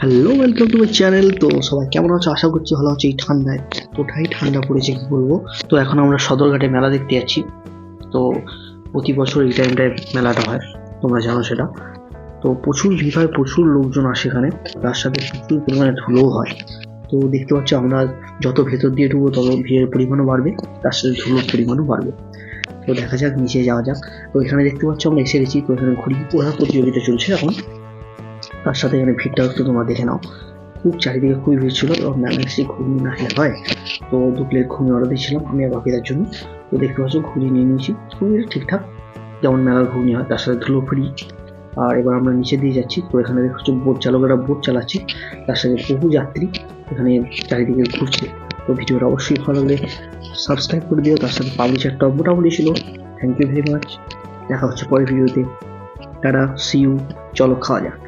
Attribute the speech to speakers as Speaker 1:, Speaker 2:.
Speaker 1: Hello, welcome to my channel. তো সবাই কেমন আছো? আশা করছি ভালো আছো। এই ঠান্ডায় এতটাই ঠান্ডা পড়েছে কি বলবো। তো এখন আমরা সদরঘাটে মেলা দেখতে যাচ্ছি। তো প্রতি বছর এই টাইমটায় মেলাটা হয়, তোমরা জানো সেটা। তো প্রচুর ভিড় হয়, প্রচুর লোকজন আসে এখানে, তার সাথে প্রচুর পরিমাণে ধুলোও হয়। তো দেখতে পাচ্ছি আমরা যত ভেতর দিয়ে ঢুকবো তত ভিড়ের পরিমাণও বাড়বে, তার সাথে ধুলোর পরিমাণও বাড়বে। তো দেখা যাক, নিচে যাওয়া যাক। তো এখানে দেখতে পাচ্ছি আমরা এসে গেছি। তো এখানে ঘুড়ি ওড়ার প্রতিযোগিতা চলছে এখন, তার সাথে এখানে ভিড়টাও একটু তোমরা দেখে নাও। খুব চারিদিকে খুবই ভিড় ছিল এবং ম্যাগনেসি ঘুগনি না খেলে হয়। তো 2 প্লেট ঘুগনি অর্ডার দিয়েছিলাম আমি আর বাকিদের জন্য। তো দেখতে পাচ্ছ ঘুগনি নিয়ে নিয়েছি, ঘুগনিটা ঠিকঠাক যেমন মেলার ঘুগনি হয়, তার সাথে ধুলো ফ্রি। আর এবার আমরা নিচে দিয়ে যাচ্ছি। তো এখানে দেখতে পাচ্ছ বোট চালকেরা বোট চালাচ্ছে, তার সাথে বহু যাত্রী এখানে চারিদিকে ঘুরছে। তো ভিডিওটা অবশ্যই ভালো লাগলে সাবস্ক্রাইব করে দিও। তার সাথে পাবলিশারটা মোটামুটি ছিল। Thank you very much. দেখা হচ্ছে পরের ভিডিওতে। Tata, see you. চলো খাওয়া যাক।